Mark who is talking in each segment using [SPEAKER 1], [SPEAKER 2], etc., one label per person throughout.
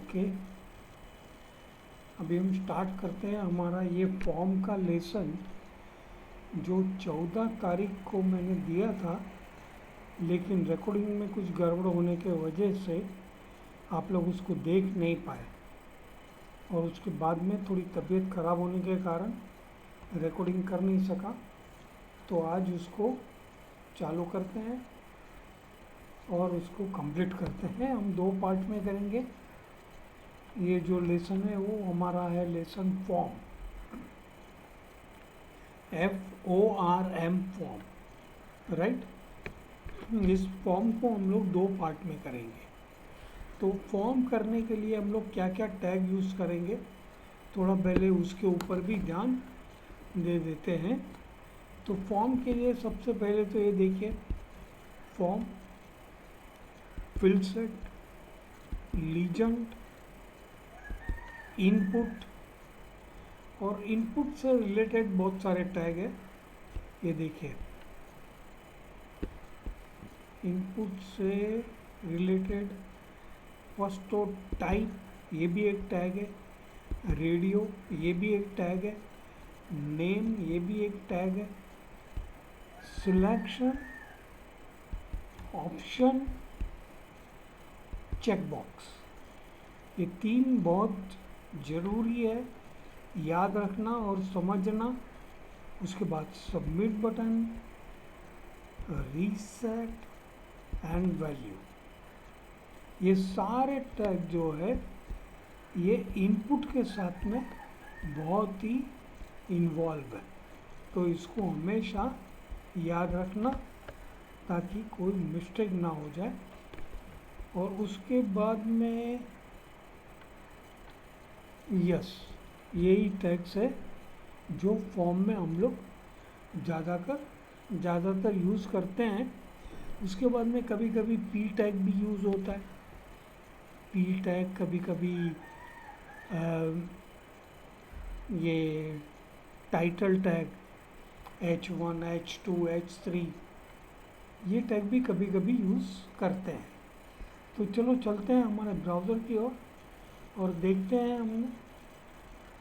[SPEAKER 1] Okay, अभी हम start करते हैं हमारा ये फॉर्म का लेसन जो 14 तारीख को मैंने दिया था, लेकिन रिकॉर्डिंग में कुछ गड़बड़ होने के वजह से आप लोग उसको देख नहीं पाए और उसके बाद में थोड़ी तबीयत ख़राब होने के कारण रिकॉर्डिंग कर नहीं सका। तो आज उसको चालू करते हैं और उसको कंप्लीट करते हैं। हम 2 पार्ट में करेंगे। ये जो लेसन है वो हमारा है lesson form, FORM form, right. इस फॉर्म को हम लोग 2 पार्ट में करेंगे। तो फॉर्म करने के लिए हम लोग क्या क्या टैग यूज़ करेंगे, थोड़ा पहले उसके ऊपर भी ध्यान दे देते हैं। तो फॉर्म के लिए सबसे पहले तो ये देखिए, form, field set, legend, input, और इनपुट से रिलेटेड बहुत सारे टैग है। ये देखिए, इनपुट से रिलेटेड फर्स्ट तो टाइप, ये भी एक टैग है। रेडियो, ये भी एक टैग है। नेम, ये भी एक टैग है। सिलेक्शन, ऑप्शन, चेकबॉक्स, ये 3 बहुत ज़रूरी है याद रखना और समझना। उसके बाद submit button, reset and value, ये सारे टैग जो है ये इनपुट के साथ में बहुत ही इन्वॉल्व है। तो इसको हमेशा याद रखना ताकि कोई मिस्टेक ना हो जाए। और उसके बाद में यस, यही टैग्स है जो फॉर्म में हम लोग ज़्यादातर यूज़ करते हैं। उसके बाद में कभी कभी पी टैग भी यूज़ होता है। पी टैग कभी कभी ये title tag H1, H2, H3, ये टैग भी कभी कभी यूज़ करते हैं। तो चलो चलते हैं हमारे ब्राउज़र की ओर और देखते हैं हमने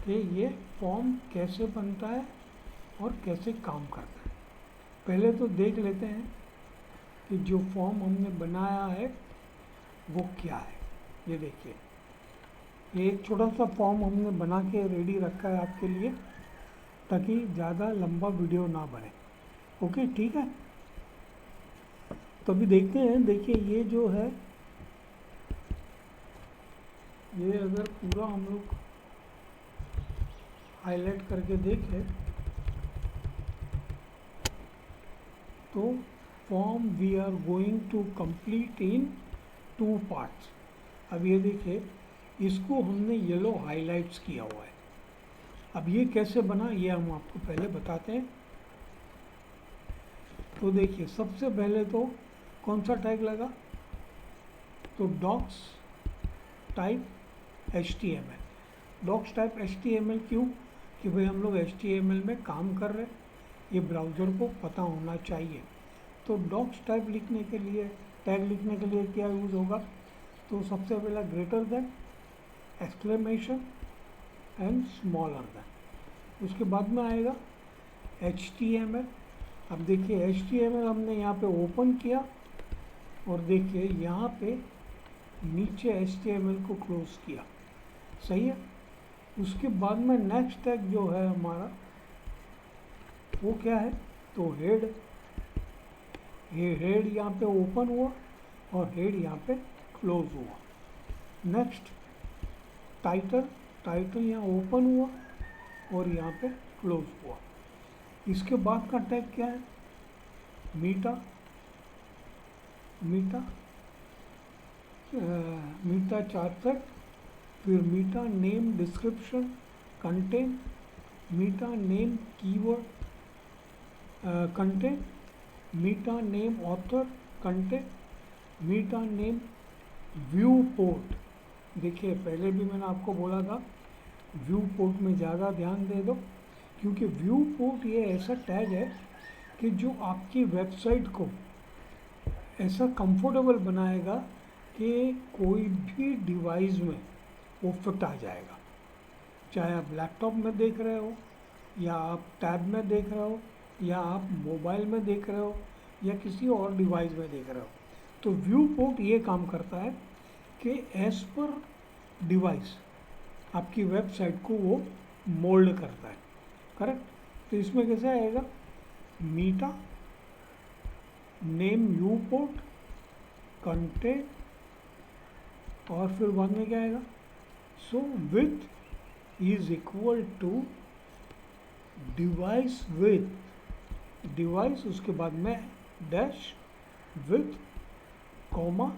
[SPEAKER 1] कि ये फॉर्म कैसे बनता है और कैसे काम करता है। पहले तो देख लेते हैं कि जो फॉर्म हमने बनाया है वो क्या है। ये देखिए, ये एक छोटा सा फॉर्म हमने बना के रेडी रखा है आपके लिए ताकि ज़्यादा लंबा वीडियो ना बने। ओके, ठीक है। तो अभी देखते हैं। देखिए, ये जो है, ये अगर पूरा हम लोग हाईलाइट करके देखें तो form we are going to complete in 2 parts. अब ये देखिए, इसको हमने येलो हाईलाइट्स किया हुआ है। अब ये कैसे बना ये हम आपको पहले बताते हैं। तो देखिए, सबसे पहले तो कौन सा टैग लगा, तो docs type HTML। Docs type HTML क्यों, कि भाई हम लोग HTML में काम कर रहे हैं, ये ब्राउज़र को पता होना चाहिए। तो डॉक्स टाइप लिखने के लिए, टैग लिखने के लिए क्या यूज़ होगा, तो सबसे पहला greater than, exclamation and smaller than. उसके बाद में आएगा HTML। अब देखिए, HTML हमने यहाँ पे ओपन किया और देखिए यहाँ पे नीचे HTML को क्लोज किया, सही है। उसके बाद में नेक्स्ट टैग जो है हमारा वो क्या है, तो हेड। ये हेड यहाँ पे ओपन हुआ और हेड यहाँ पे क्लोज हुआ। नेक्स्ट टाइटल, टाइटल यहाँ ओपन हुआ और यहाँ पे क्लोज हुआ। इसके बाद का टैग क्या है, मीटा। मीटा चार्ट, फिर meta name description content, meta name keyword content, meta name author content, meta name viewport. देखिए, पहले भी मैंने आपको बोला था व्यू पोर्ट में ज़्यादा ध्यान दे दो, क्योंकि व्यू पोर्ट ये ऐसा टैग है कि जो आपकी वेबसाइट को ऐसा कंफर्टेबल बनाएगा कि कोई भी डिवाइस में वो फिट आ जाएगा। चाहे आप लैपटॉप में देख रहे हो, या आप टैब में देख रहे हो, या आप मोबाइल में देख रहे हो, या किसी और डिवाइस में देख रहे हो। तो व्यू पोर्ट ये काम करता है कि एज पर डिवाइस आपकी वेबसाइट को वो मोल्ड करता है। करेक्ट। तो इसमें कैसे आएगा, meta name viewport content, और फिर बाद में क्या आएगा, so width is equal to device width device, उसके बाद में dash width comma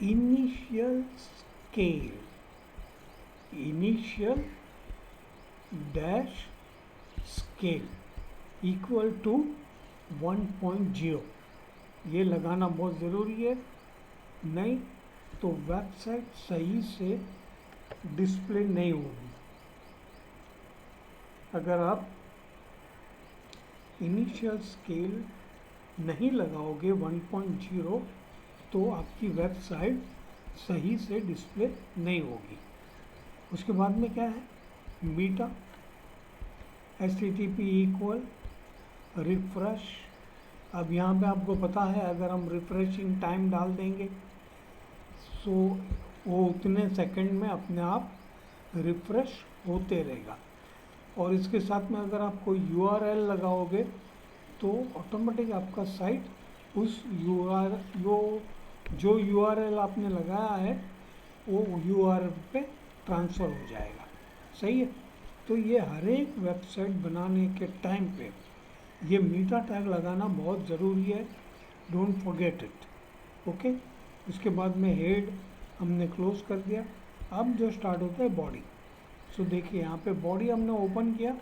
[SPEAKER 1] initial dash scale equal to 1.0। ये लगाना बहुत ज़रूरी है, नहीं तो वेबसाइट सही से डिस्प्ले नहीं होगी। अगर आप इनिशियल स्केल नहीं लगाओगे 1.0 तो आपकी वेबसाइट सही से डिस्प्ले नहीं होगी। उसके बाद में क्या है, मीटा HTTP इक्वल रिफ्रेश। अब यहाँ पे आपको पता है अगर हम रिफ्रेशिंग टाइम डाल देंगे सो वो उतने सेकंड में अपने आप रिफ्रेश होते रहेगा। और इसके साथ में अगर आप कोई URL लगाओगे तो ऑटोमेटिक आपका साइट उस जो URL आपने लगाया है वो URL पे ट्रांसफ़र हो जाएगा। सही है। तो ये हर एक वेबसाइट बनाने के टाइम पे ये मीटा टैग लगाना बहुत ज़रूरी है, डोंट फॉरगेट इट। ओके। उसके बाद में हेड हमने क्लोज कर दिया। अब जो स्टार्ट होता है बॉडी। सो देखिए यहाँ पे बॉडी हमने ओपन किया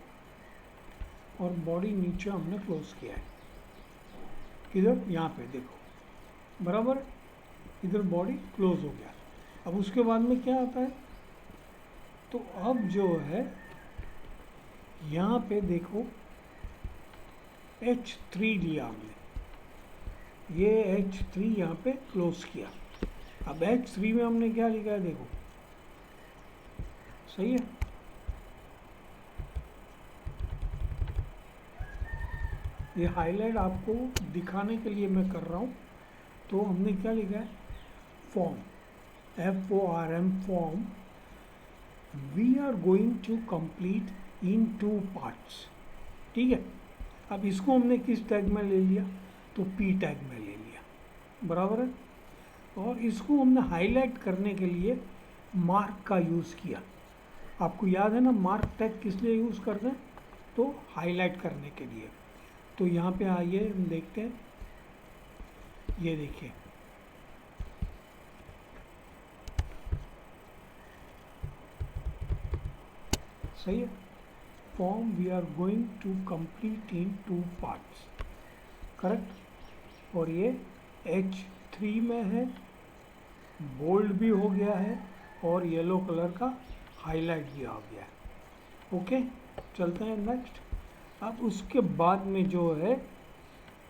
[SPEAKER 1] और बॉडी नीचे हमने क्लोज किया है। किधर, यहाँ पे देखो, बराबर इधर बॉडी क्लोज हो गया। अब उसके बाद में क्या आता है, तो अब जो है यहाँ पे देखो H3 लिया हमने, ये H3 यहाँ पे क्लोज किया। अब H3 में हमने क्या लिखा है देखो, सही है। ये हाईलाइट आपको दिखाने के लिए मैं कर रहा हूँ। तो हमने क्या लिखा है, form FORM form we are going to complete in 2 parts. ठीक है। अब इसको हमने किस टैग में ले लिया, तो P टैग में ले लिया, बराबर है। और इसको हमने हाईलाइट करने के लिए मार्क का यूज़ किया। आपको याद है ना मार्क टैग किस लिए यूज़ करते हैं, तो हाईलाइट करने के लिए। तो यहाँ पे आइए हम देखते हैं, ये देखिए सही है। Form we are going to complete in 2 parts, correct. और ये H3 में है, बोल्ड भी हो गया है और येलो कलर का हाईलाइट भी आ गया है। ओके, चलते हैं नेक्स्ट। अब उसके बाद में जो है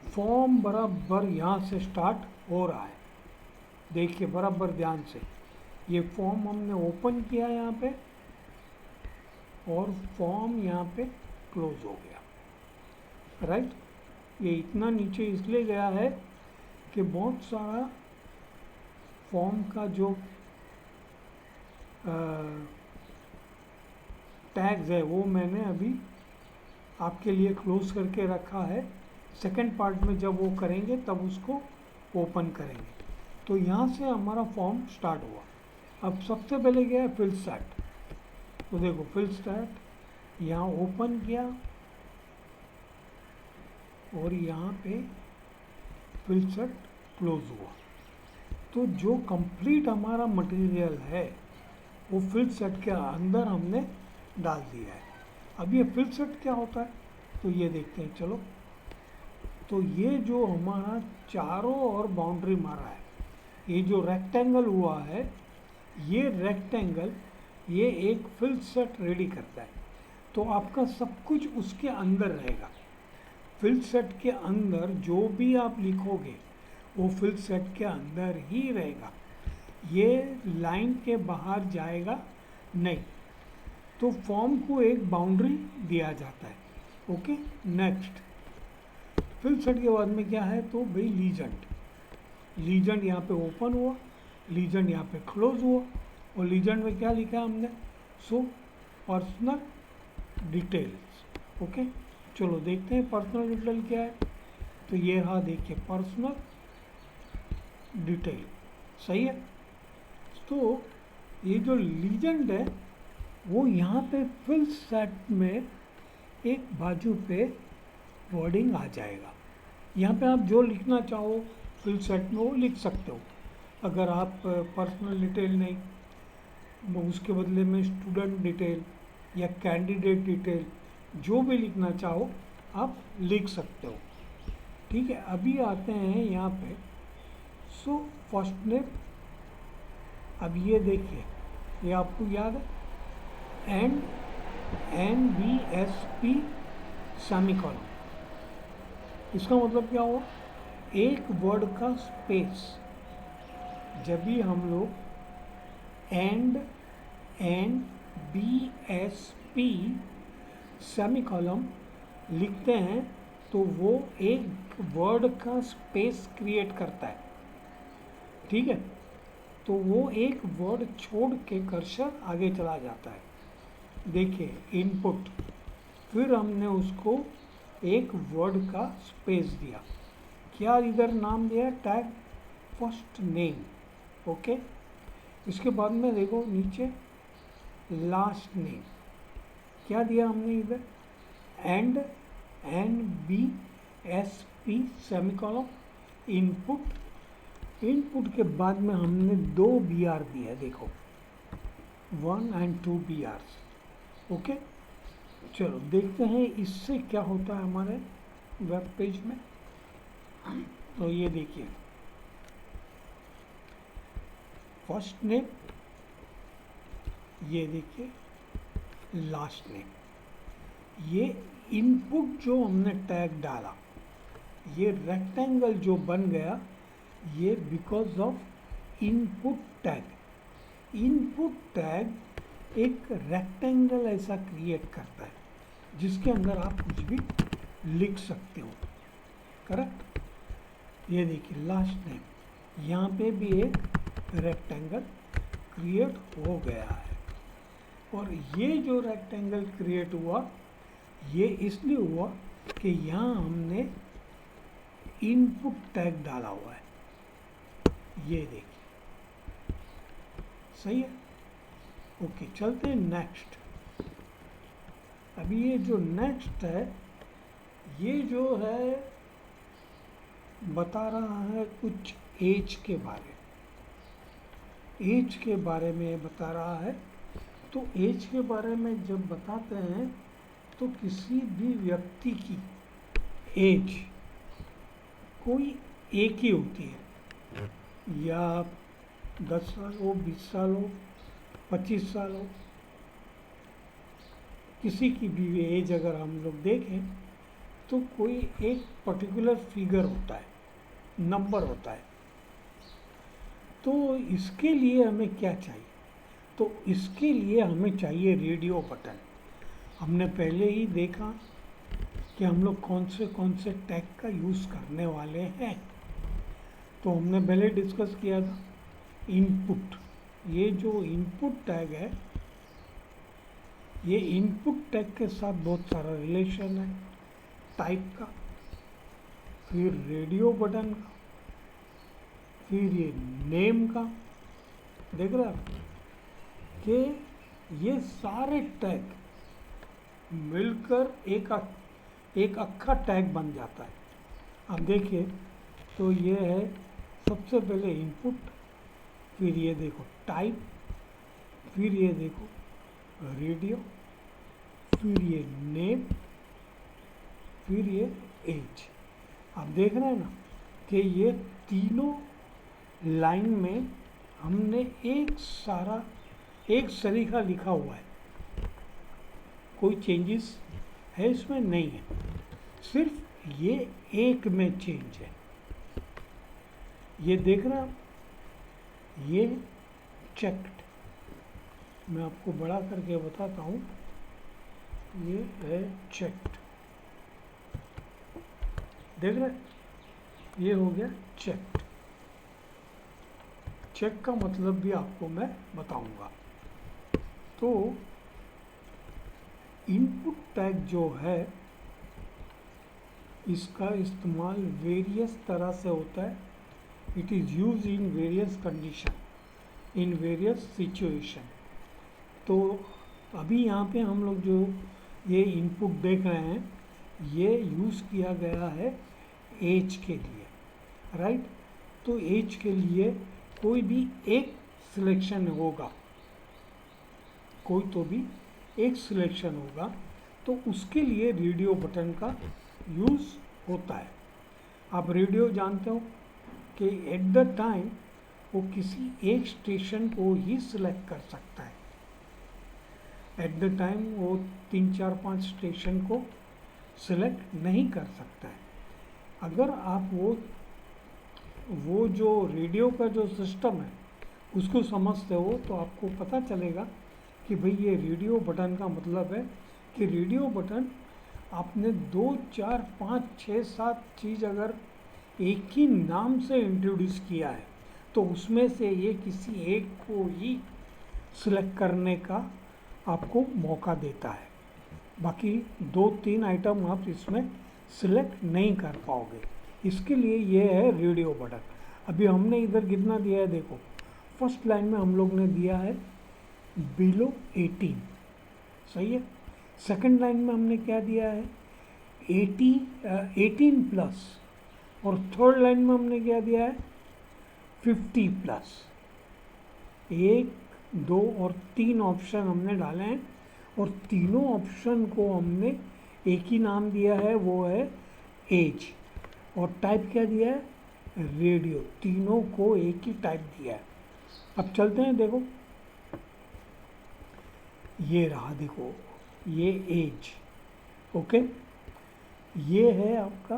[SPEAKER 1] फॉर्म बराबर यहाँ से स्टार्ट हो रहा है। देखिए बराबर ध्यान से, ये फॉर्म हमने ओपन किया यहाँ पे और फॉर्म यहाँ पे क्लोज हो गया, राइट। ये इतना नीचे इसलिए गया है कि बहुत सारा फॉर्म का जो टैग्स है वो मैंने अभी आपके लिए क्लोज करके रखा है। सेकंड पार्ट में जब वो करेंगे तब उसको ओपन करेंगे। तो यहाँ से हमारा फॉर्म स्टार्ट हुआ। अब सबसे पहले क्या है, फिल स्टार्ट। तो देखो फिल स्टार्ट यहाँ ओपन किया और यहाँ पे फिल स्टार्ट क्लोज हुआ। तो जो कंप्लीट हमारा मटेरियल है वो फिल सेट के अंदर हमने डाल दिया है। अब ये फिल सेट क्या होता है, तो ये देखते हैं चलो। तो ये जो हमारा चारों ओर बाउंड्री मारा है, ये जो रेक्टेंगल हुआ है, ये रेक्टेंगल ये एक फिल सेट रेडी करता है। तो आपका सब कुछ उसके अंदर रहेगा। फिल सेट के अंदर जो भी आप लिखोगे वो फिल सेट के अंदर ही रहेगा। ये लाइन के बाहर जाएगा नहीं, तो फॉर्म को एक बाउंड्री दिया जाता है। ओके, नेक्स्ट फिल सेट के बाद में क्या है, तो भाई लीजेंड, लीजेंड यहाँ पे ओपन हुआ, लीजेंड यहाँ पे क्लोज हुआ, और लीजेंड में क्या लिखा है हमने, सो पर्सनल डिटेल्स। ओके, चलो देखते हैं पर्सनल डिटेल क्या है। तो ये रहा, देखिए पर्सनल डिटेल, सही है। तो ये जो लीजेंड है वो यहाँ पे फिल सेट में एक बाजू पे वर्डिंग आ जाएगा। यहाँ पे आप जो लिखना चाहो फिल सेट में वो लिख सकते हो। अगर आप पर्सनल डिटेल नहीं, वो उसके बदले में स्टूडेंट डिटेल या कैंडिडेट डिटेल जो भी लिखना चाहो आप लिख सकते हो। ठीक है, अभी आते हैं यहाँ पे, सो फर्स्ट नेम। अब ये देखिए, ये आपको याद है, NBSP सेमीकोलन, इसका मतलब क्या हुआ, एक वर्ड का स्पेस। जब भी हम लोग NBSP सेमीकोलन लिखते हैं तो वो एक वर्ड का स्पेस क्रिएट करता है। ठीक है, तो वो एक वर्ड छोड़ के कर्सर आगे चला जाता है। देखिए इनपुट, फिर हमने उसको एक वर्ड का स्पेस दिया, क्या इधर नाम दिया, टैग फर्स्ट नेम। ओके, इसके बाद में देखो नीचे लास्ट नेम, क्या दिया हमने इधर, and NBSP semicolon input. Input के बाद में हमने 2 BR दिया, देखो 1 और 2 BRs। ओके, चलो देखते हैं इससे क्या होता है हमारे वेब पेज में। तो ये देखिए, फर्स्ट नेम, ये देखिए लास्ट नेम, ये इनपुट जो हमने टैग डाला, ये रेक्टेंगल जो बन गया, ये because of input tag. Input tag एक रेक्टेंगल ऐसा क्रिएट करता है जिसके अंदर आप कुछ भी लिख सकते हो। करेक्ट, ये देखिए लास्ट नेम, यहाँ पे भी एक रेक्टेंगल क्रिएट हो गया है। और ये जो रेक्टेंगल क्रिएट हुआ, ये इसलिए हुआ कि यहाँ हमने इनपुट टैग डाला हुआ है। ये देखिए, सही है। ओके, चलते हैं नेक्स्ट। अभी ये जो नेक्स्ट है, ये जो है बता रहा है कुछ एज के बारे, एज के बारे में बता रहा है। तो एज के बारे में जब बताते हैं तो किसी भी व्यक्ति की एज कोई एक ही होती है, या 10 साल हो, 20 साल हो, 25 साल हो, किसी की भी एज अगर हम लोग देखें तो कोई एक पर्टिकुलर फिगर होता है, नंबर होता है। तो इसके लिए हमें क्या चाहिए, तो इसके लिए हमें चाहिए रेडियो बटन। हमने पहले ही देखा कि हम लोग कौन से टैग का यूज़ करने वाले हैं। तो हमने पहले डिस्कस किया था इनपुट। ये जो इनपुट टैग है, ये इनपुट टैग के साथ बहुत सारा रिलेशन है, टाइप का, फिर रेडियो बटन का, फिर ये नेम का। देख रहे आप कि ये सारे टैग मिलकर एक अक्खा टैग बन जाता है। अब देखिए, तो ये है सबसे पहले इनपुट, फिर ये देखो टाइप, फिर ये देखो रेडियो, फिर ये नेम, फिर ये एज। आप देख रहे हैं ना कि ये तीनों लाइन में हमने एक सलीका लिखा हुआ है, कोई चेंजेस है इसमें नहीं है, सिर्फ ये एक में चेंज है। ये देख रहे हैं, ये चेक्ड, मैं आपको बड़ा करके बताता हूँ, ये है चेक्ड, देख रहे, ये हो गया चेक्ड। चेक का मतलब भी आपको मैं बताऊंगा। तो इनपुट टैग जो है इसका इस्तेमाल वेरियस तरह से होता है। It is use in various condition, in various situation. तो अभी यहाँ पे हम लोग जो ये इनपुट देख रहे हैं, ये यूज़ किया गया है एज के लिए, राइट। तो एज के लिए कोई भी एक सिलेक्शन होगा, कोई तो भी एक सिलेक्शन होगा, तो उसके लिए रेडियो बटन का यूज़ होता है। आप रेडियो जानते हो कि एट द टाइम वो किसी एक स्टेशन को ही सिलेक्ट कर सकता है। एट द टाइम वो 3, 4, 5 स्टेशन को सिलेक्ट नहीं कर सकता है। अगर आप वो जो रेडियो का जो सिस्टम है उसको समझते हो तो आपको पता चलेगा कि भाई ये रेडियो बटन का मतलब है कि रेडियो बटन आपने 2, 4, 5, 6, 7 चीज़ अगर एक ही नाम से इंट्रोड्यूस किया है तो उसमें से ये किसी एक को ही सिलेक्ट करने का आपको मौका देता है। बाकी 2, 3 आइटम आप इसमें सिलेक्ट नहीं कर पाओगे। इसके लिए ये है रेडियो बटन। अभी हमने इधर कितना दिया है देखो, फर्स्ट लाइन में हम लोग ने दिया है बिलो 18, सही है। सेकंड लाइन में हमने क्या दिया है 18 प्लस, और थर्ड लाइन में हमने क्या दिया है 50 प्लस। 1, 2 और 3 ऑप्शन हमने डाले हैं और तीनों ऑप्शन को हमने एक ही नाम दिया है, वो है एज, और टाइप क्या दिया है रेडियो। तीनों को एक ही टाइप दिया है। अब चलते हैं, देखो ये रहा, देखो ये एज, ओके। ये है आपका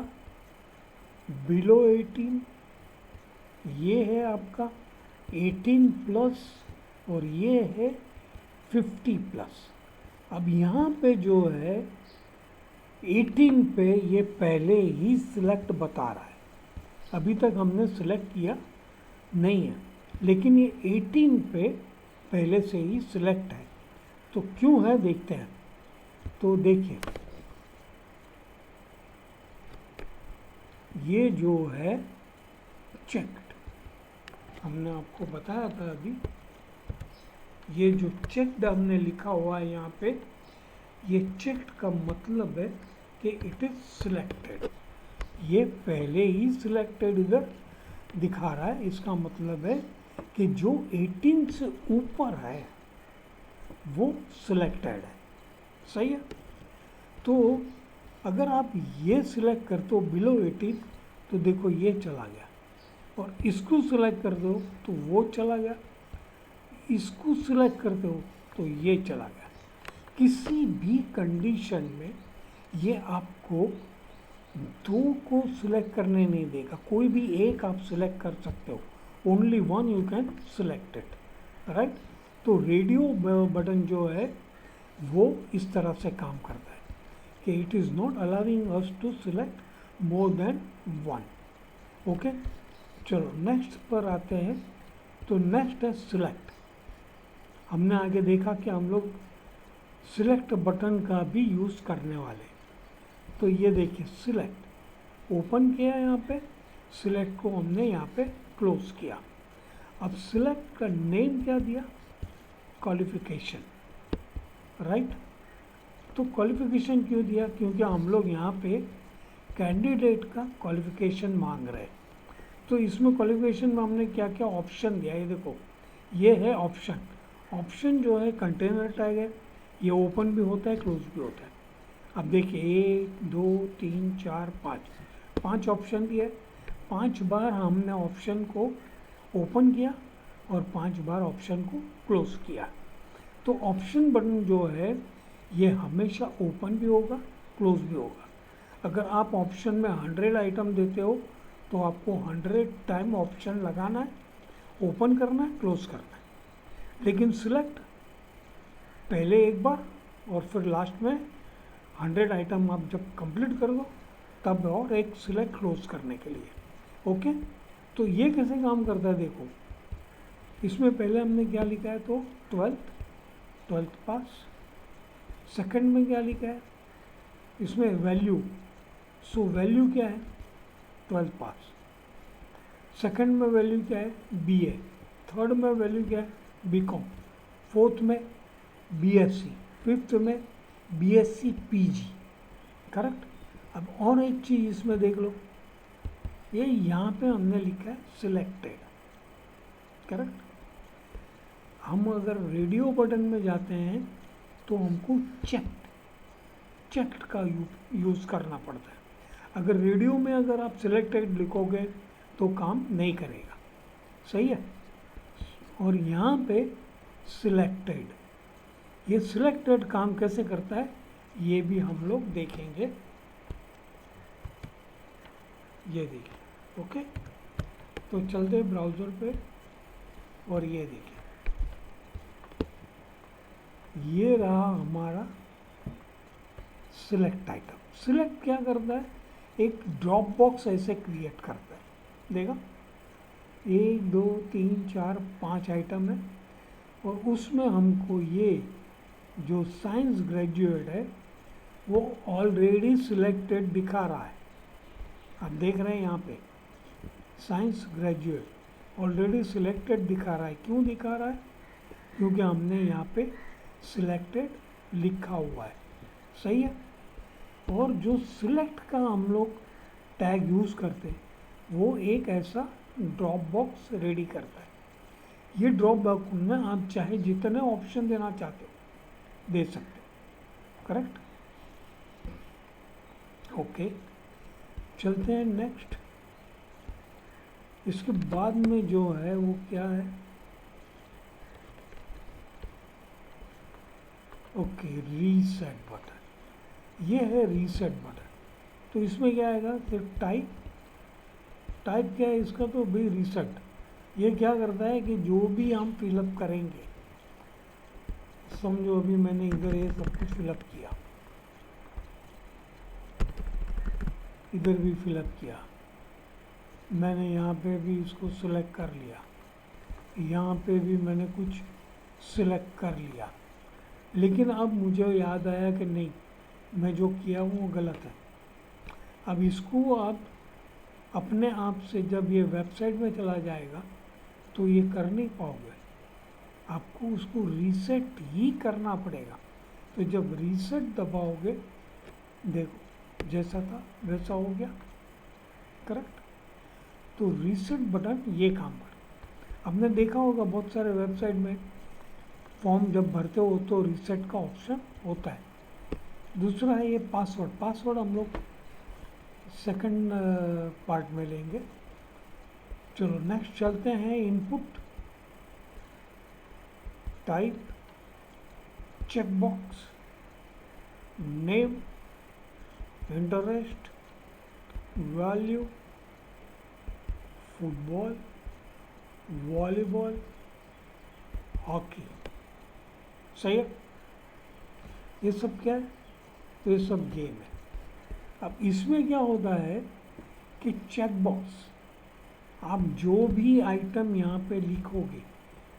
[SPEAKER 1] बिलो 18, ये है आपका 18 प्लस, और ये है 50 प्लस। अब यहाँ पे जो है 18 पे ये पहले ही सिलेक्ट बता रहा है, अभी तक हमने सिलेक्ट किया नहीं है, लेकिन ये 18 पे पहले से ही सिलेक्ट है। तो क्यों है देखते हैं। तो देखिए ये जो है चेक्ड, हमने आपको बताया था अभी, ये जो चेक्ड हमने लिखा हुआ है यहाँ पे, ये चेक्ड का मतलब है कि इट इज सिलेक्टेड। ये पहले ही सिलेक्टेड इधर दिखा रहा है, इसका मतलब है कि जो 18 से ऊपर है वो सिलेक्टेड है, सही है। तो अगर आप ये सिलेक्ट करते हो बिलो 18, तो देखो ये चला गया, और इसको सिलेक्ट कर दो तो वो चला गया, इसको सिलेक्ट करते हो तो ये चला गया। किसी भी कंडीशन में ये आपको 2 को सिलेक्ट करने नहीं देगा, कोई भी एक आप सिलेक्ट कर सकते हो, only 1 you can select it, right. तो रेडियो बटन जो है वो इस तरह से काम करता है कि it is not allowing us to select more than 1, okay. चलो नेक्स्ट पर आते हैं। तो नेक्स्ट है सिलेक्ट। हमने आगे देखा कि हम लोग सिलेक्ट बटन का भी यूज़ करने वाले। तो ये देखिए सिलेक्ट ओपन किया यहाँ पे, सिलेक्ट को हमने यहाँ पे क्लोज किया। अब सिलेक्ट का नेम क्या दिया, क्वालिफिकेशन, राइट। तो क्वालिफिकेशन क्यों दिया, क्योंकि हम लोग यहाँ पे कैंडिडेट का क्वालिफिकेशन मांग रहे हैं। तो इसमें क्वालिफिकेशन में हमने क्या क्या ऑप्शन दिया, ये देखो ये है ऑप्शन। ऑप्शन जो है कंटेनर टैग है, ये ओपन भी होता है क्लोज भी होता है। अब देखिए 1, 2, 3, 4, 5 ऑप्शन दिए। 5 बार हमने ऑप्शन को ओपन किया और 5 बार ऑप्शन को क्लोज किया। तो ऑप्शन बटन जो है ये हमेशा ओपन भी होगा क्लोज भी होगा। अगर आप ऑप्शन में 100 आइटम देते हो तो आपको 100 टाइम ऑप्शन लगाना है, ओपन करना है, क्लोज करना है। लेकिन सिलेक्ट पहले एक बार और फिर लास्ट में 100 आइटम आप जब कंप्लीट कर दो तब और एक सिलेक्ट क्लोज करने के लिए। ओके, तो ये कैसे काम करता है देखो, इसमें पहले हमने क्या लिखा है तो 12th पास। सेकंड में क्या लिखा है, इसमें वैल्यू, सो वैल्यू क्या है 12th पास। सेकंड में वैल्यू क्या है BA। थर्ड में वैल्यू क्या है BCom। फोर्थ में BSc। फिफ्थ में BSc PG। करेक्ट। अब और एक चीज़ इसमें देख लो, ये यहाँ पे हमने लिखा है सिलेक्टेड। करेक्ट। हम अगर रेडियो बटन में जाते हैं तो हमको चेक्ड का यूज़ करना पड़ता है। अगर रेडियो में अगर आप सिलेक्टेड लिखोगे तो काम नहीं करेगा, सही है। और यहाँ पे सिलेक्टेड, ये सिलेक्टेड काम कैसे करता है ये भी हम लोग देखेंगे, ये देखिए। ओके, तो चलते ब्राउज़र पे और ये देखिए, ये रहा हमारा सिलेक्ट आइटम। सिलेक्ट क्या करता है, एक ड्रॉप बॉक्स ऐसे क्रिएट करता है। देखा, 1 2 3 4 5 आइटम है और उसमें हमको ये जो साइंस ग्रेजुएट है वो ऑलरेडी सिलेक्टेड दिखा रहा है। आप देख रहे हैं यहाँ पे साइंस ग्रेजुएट ऑलरेडी सिलेक्टेड दिखा रहा है। क्यों दिखा रहा है, क्योंकि हमने यहाँ पे सिलेक्टेड लिखा हुआ है, सही है। और जो सिलेक्ट का हम लोग टैग यूज़ करते हैं वो एक ऐसा ड्रॉप बॉक्स रेडी करता है। ये ड्रॉप बॉक्स में आप चाहे जितने ऑप्शन देना चाहते हो दे सकते हो। करेक्ट। ओके, चलते हैं नेक्स्ट। इसके बाद में जो है वो क्या है, ओके, रीसेट बटन। ये है रीसेट बटन। तो इसमें क्या आएगा, सिर्फ टाइप क्या है इसका, तो भी रीसेट। ये क्या करता है कि जो भी हम फिलअप करेंगे, समझो अभी मैंने इधर ये सब कुछ फिलअप किया, इधर भी फिलअप किया, मैंने यहाँ पे भी इसको सिलेक्ट कर लिया, यहाँ पे भी मैंने कुछ सिलेक्ट कर लिया। लेकिन अब मुझे याद आया कि नहीं, मैं जो किया वो गलत है। अब इसको आप अपने आप से जब ये वेबसाइट में चला जाएगा तो ये कर नहीं पाओगे, आपको उसको रीसेट ही करना पड़ेगा। तो जब रीसेट दबाओगे, देखो जैसा था वैसा हो गया। करेक्ट। तो रीसेट बटन ये काम कर, आपने देखा होगा बहुत सारे वेबसाइट में फॉर्म जब भरते हो तो रीसेट का ऑप्शन होता है। दूसरा है ये पासवर्ड। पासवर्ड हम लोग सेकंड पार्ट में लेंगे। चलो नेक्स्ट चलते हैं, input, type, checkbox, name, interest, value, football, volleyball, hockey, सही है। ये सब क्या है, तो ये सब गेम है। अब इसमें क्या होता है कि चेकबॉक्स, आप जो भी आइटम यहाँ पे लिखोगे,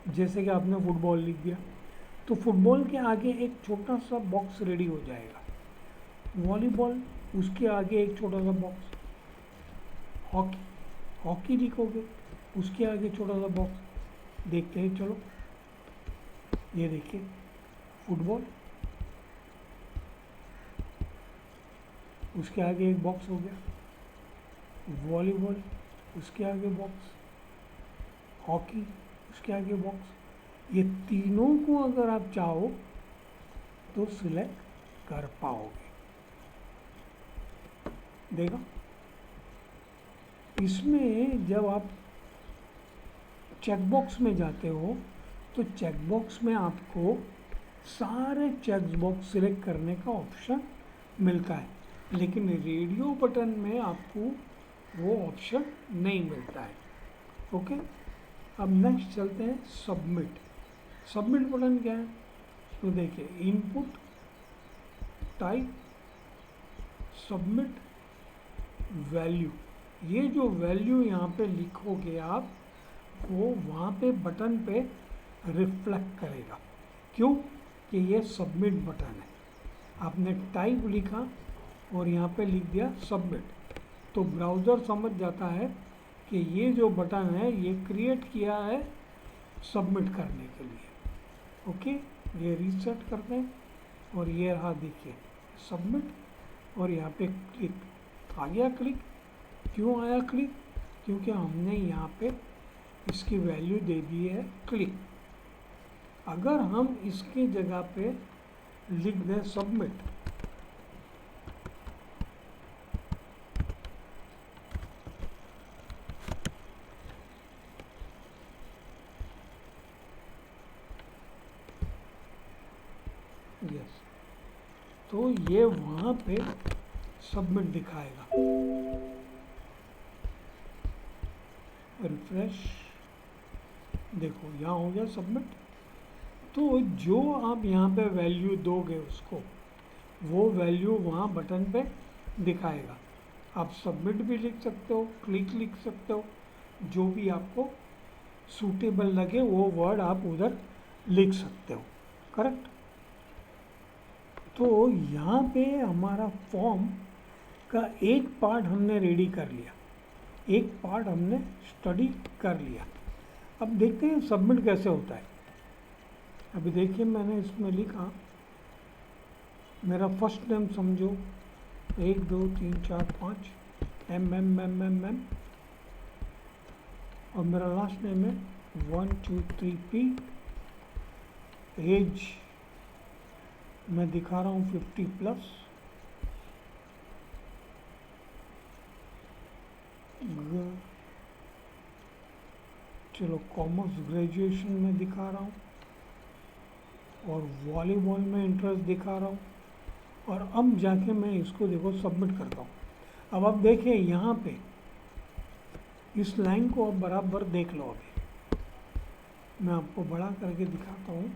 [SPEAKER 1] जैसे कि आपने फुटबॉल लिख दिया तो फुटबॉल के आगे एक छोटा सा बॉक्स रेडी हो जाएगा। वॉलीबॉल, उसके आगे एक छोटा सा बॉक्स। हॉकी लिखोगे, उसके आगे छोटा सा बॉक्स। देखते हैं, चलो ये देखिए, फुटबॉल, उसके आगे एक बॉक्स हो गया। वॉलीबॉल, उसके आगे बॉक्स। हॉकी, उसके आगे बॉक्स। ये तीनों को अगर आप चाहो तो सिलेक्ट कर पाओगे। देखो, इसमें जब आप चेकबॉक्स में जाते हो तो चेकबॉक्स में आपको सारे चेकबॉक्स सिलेक्ट करने का ऑप्शन मिलता है, लेकिन रेडियो बटन में आपको वो ऑप्शन नहीं मिलता है। ओके, अब नेक्स्ट चलते हैं सबमिट। सबमिट बटन क्या है? तो देखिए, इनपुट टाइप सबमिट वैल्यू, ये जो वैल्यू यहाँ पे लिखोगे आप, वो वहाँ पे बटन पे रिफ्लेक्ट करेगा। क्यों? कि ये सबमिट बटन है। आपने टाइप लिखा और यहाँ पे लिख दिया सबमिट, तो ब्राउज़र समझ जाता है कि ये जो बटन है ये क्रिएट किया है सबमिट करने के लिए। ओके, ये रीसेट करते हैं और ये रहा देखिए सबमिट, और यहाँ पे क्लिक आ गया। क्लिक क्यों आया क्लिक? क्योंकि हमने यहाँ पे इसकी वैल्यू दे दी है क्लिक। अगर हम इसकी जगह पे लिख दें सबमिट, यस, तो ये वहाँ पे सबमिट दिखाएगा। रिफ्रेश, देखो यहाँ हो गया सबमिट। तो जो आप यहाँ पे वैल्यू दोगे उसको, वो वैल्यू वहाँ बटन पे दिखाएगा। आप सबमिट भी लिख सकते हो, क्लिक लिख सकते हो, जो भी आपको सूटेबल लगे वो वर्ड आप उधर लिख सकते हो। करेक्ट? तो यहाँ पे हमारा फॉर्म का एक पार्ट हमने रेडी कर लिया, एक पार्ट हमने स्टडी कर लिया। अब देखते हैं सबमिट कैसे होता है। अभी देखिए, मैंने इसमें लिखा मेरा फर्स्ट नेम समझो 1 2 3 4 5 M, और मेरा लास्ट नेम है 1 2 3 P। एज मैं दिखा रहा हूँ 50+। चलो कॉमर्स ग्रेजुएशन में दिखा रहा हूँ, और वॉलीबॉल में इंटरेस्ट दिखा रहा हूँ। और अब जाके मैं इसको देखो सबमिट करता हूँ। अब आप देखिए यहाँ पे इस लाइन को अब बराबर देख लो। अभी मैं आपको बड़ा करके दिखाता हूँ,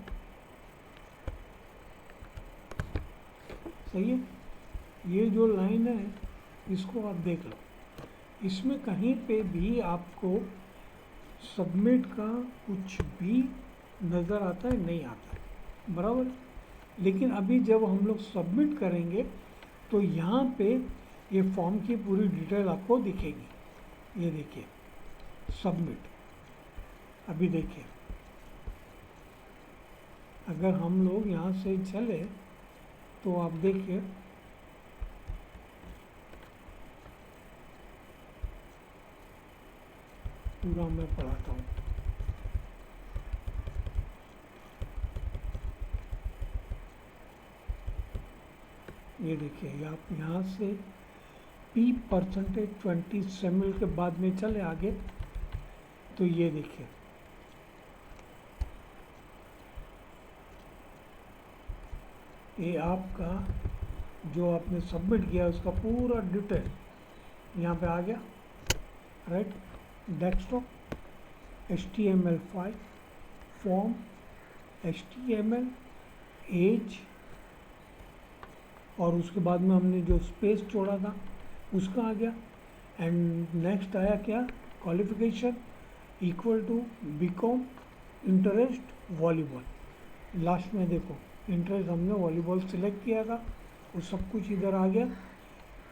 [SPEAKER 1] सही है? ये जो लाइन है इसको आप देख लो, इसमें कहीं पे भी आपको सबमिट का कुछ भी नज़र आता है? नहीं आता है, बराबर। लेकिन अभी जब हम लोग सबमिट करेंगे तो यहाँ पे ये फॉर्म की पूरी डिटेल आपको दिखेगी। ये देखिए सबमिट। अभी देखिए, अगर हम लोग यहाँ से चले तो आप देखिए पूरा मैं पढ़ाता हूँ। ये देखिए, आप यहाँ से P% 20 सेमिल के बाद में चले आगे तो ये देखिए ये आपका जो आपने सबमिट किया उसका पूरा डिटेल यहाँ पे आ गया। Right, desktop, HTML5 form, HTML, edge, और उसके बाद में हमने जो स्पेस छोड़ा था उसका आ गया। एंड नेक्स्ट आया क्या? Qualification equal to BCom, interest volleyball. Last में देखो इंटरेस्ट हमने वॉलीबॉल सिलेक्ट किया था, वो सब कुछ इधर आ गया।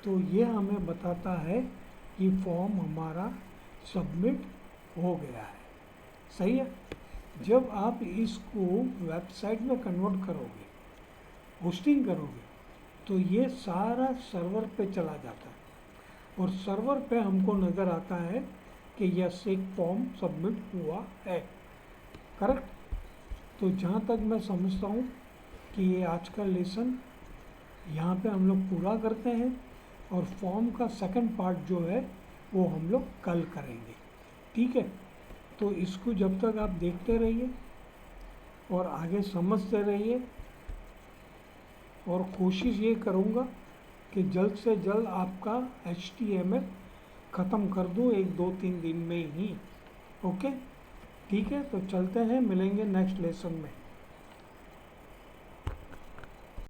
[SPEAKER 1] तो ये हमें बताता है कि फॉर्म हमारा सबमिट हो गया है। सही है? जब आप इसको वेबसाइट में कन्वर्ट करोगे, होस्टिंग करोगे, तो ये सारा सर्वर पे चला जाता है और सर्वर पे हमको नज़र आता है कि यस एक फॉर्म सबमिट हुआ है। करेक्ट? तो जहाँ तक मैं समझता हूँ कि ये आज का लेसन यहाँ पे हम लोग पूरा करते हैं, और फॉर्म का सेकंड पार्ट जो है वो हम लोग कल करेंगे। ठीक है? तो इसको जब तक आप देखते रहिए और आगे समझते रहिए, और कोशिश ये करूँगा कि जल्द से जल्द आपका HTML ख़त्म कर दूँ 1 2 3 दिन में ही। ओके? ठीक है, तो चलते हैं, मिलेंगे नेक्स्ट लेसन में।